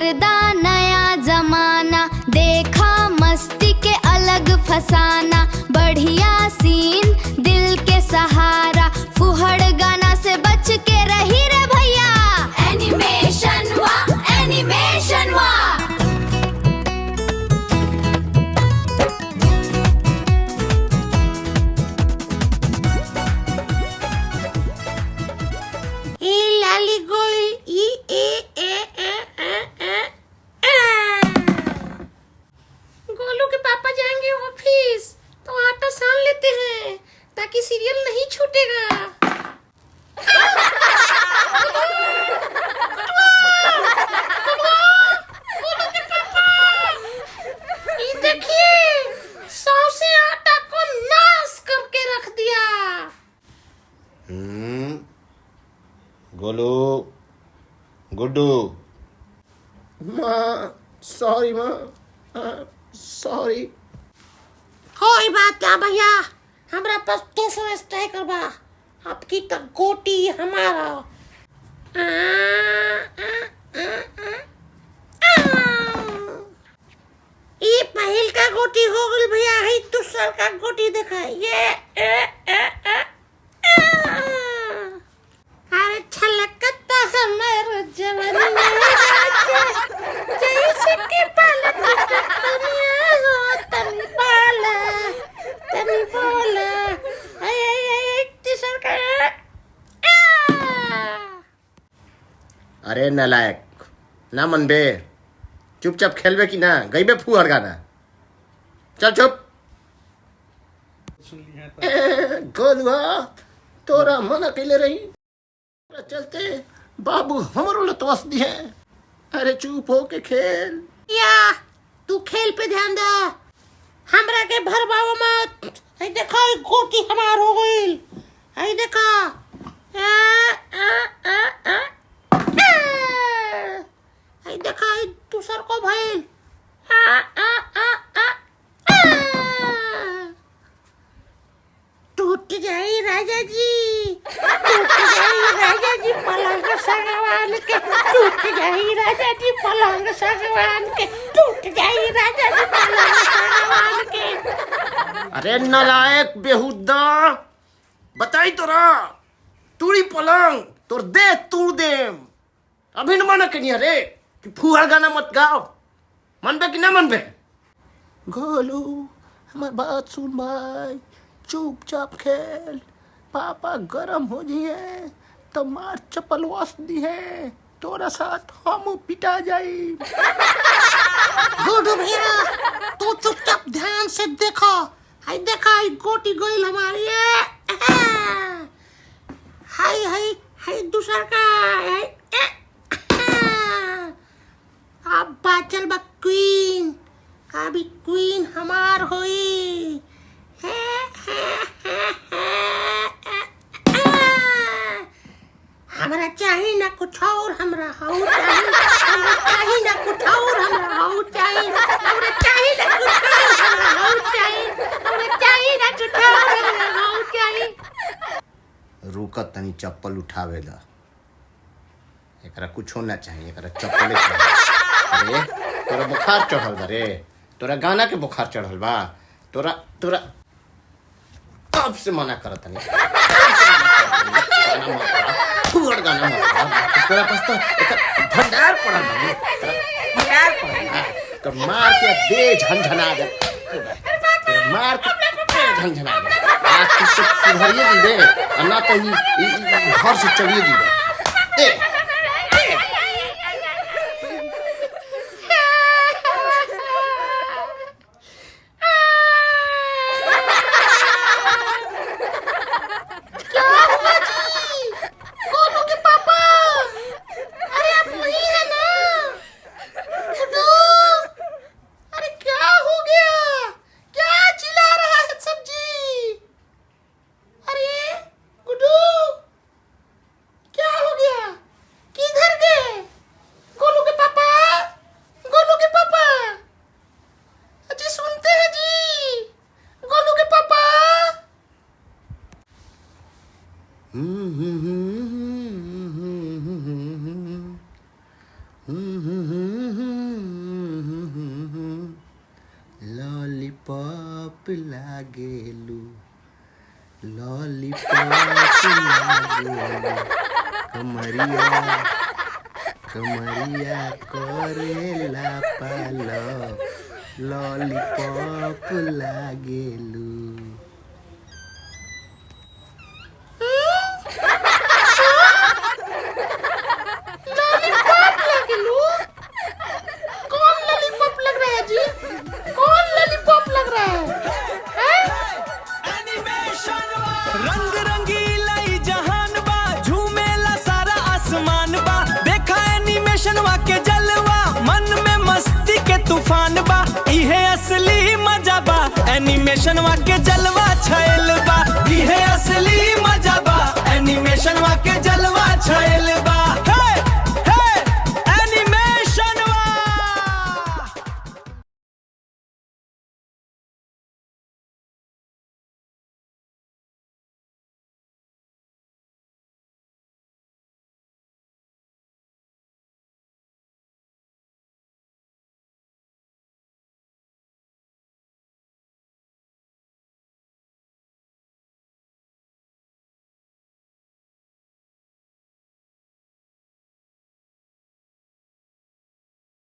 गर्दा नया जमाना, देखा मस्ती के अलग फसाना, बढ़िया सीन दिल के सहारा, फुहड़ गाना से बच के रही रे भैया। एनिमेशन वाह, एनिमेशन वाह। गोलू के पापा जाएंगे ऑफिस तो आटा सान लेते हैं ताकि सीरियल नहीं छूटेगा। गोलू के पापा, ये देखिए सौसे आटा को नाश करके रख दिया। गोलू, गुड्डू। माँ सॉरी, माँ सॉरी। कोई बात ना भैया, हमरा पास 200 स्ट्राइकर बा, आपकी तक गोटी हमारा। ये पहल का गोटी हो गई भैया, ही दूसर का गोटी देखा ये। अरे छलकता हमारे जवानी में जैसे कि पालक की कतरियाँ हो, तनी बोला तीसर का। अरे नालायक, ना मन बे, चुपचाप खेलबे की ना गई बे फुहर गाना। चल चुप। गोलुआ तोरा मन अकेले रही चलते बाबू हमरो लतवस दी है। अरे चुप हो के खेल। या तू खेल पे ध्यान दे, हमरा के भरबाओ मत। आई देखो गोटी हमार हो गई, आई देखो। आई देखो दूसर को भइल। टूट जाई राजा जी, टूट जाई राजा जी पलंग सागवान के, टूट जाई राजा जी पलंग सागवान के, टूट जाई राजा जी पलंग सागवान के। अरे नालायक बेहुदा, बताई तोरा तूरी पलंग तोर दे तूर दे। अभी न माना कनिया रे कि फुहर गाना मत गाओ, मन बे कि ना मन बे। गोलू हमार बात सुन भाई, चुपचाप खेल। पापा गरम हो जिए तो मार चप्पल वास दी है, तोरा साथ हम पिटा जाई। गुडू भैया तू चुपचाप ध्यान से देखो, हाय देखा गोटी गोइल हमारी है। हाय हाय हाय दूसर का हाय। अब बाचल बा क्वीन, अभी क्वीन हमार हुई। हमरा चाहिए ना कुछ और, हमरा हाउ चाहिए, हमरा चाहिए ना कुछ और, हमरा हाउ चाहिए, हमरा चाहिए ना कुछ और, हमरा हाउ चाहिए, हमरा चाहिए ना कुछ और, हमरा हाउ चाहिए। रुका तनी चप्पल उठावे दा, एकरा कुछ होना चाहिए, एकरा चप्पल चाहिए। अरे तोरा बुखार चढ़ल बा रे, तोरा गाना के बुखार चढ़ल बा, तोरा तोरा कब से मना करत नहीं। फुहर गाना मत गा, तोरा पास तो एक भंडार पड़ल बा, भंडार पड़ल बा, तो मार के दे झनझना दे, मार के झनझना दे। आज तू सुधरिए दी दे, और ना तो घर से चलिए दी दे। लागेलू लॉलीपॉप लागेलू कमरिया कमरिया करेला पालो लॉलीपॉप लागेलू लॉलीपॉप लगेलू? कौन लॉलीपॉप लग रहा है जी? कौन लॉलीपॉप लग रहा है? रंग रंगीला ई जहान बा झूमेला सारा आसमान बा देखा एनिमेशन वा के जलवा मन में मस्ती के तूफान बा इहे असली मजा बा एनिमेशन वा के जलवा छायल बा इहे असली मजा बा एनिमेशन वा के जलवा छायल बा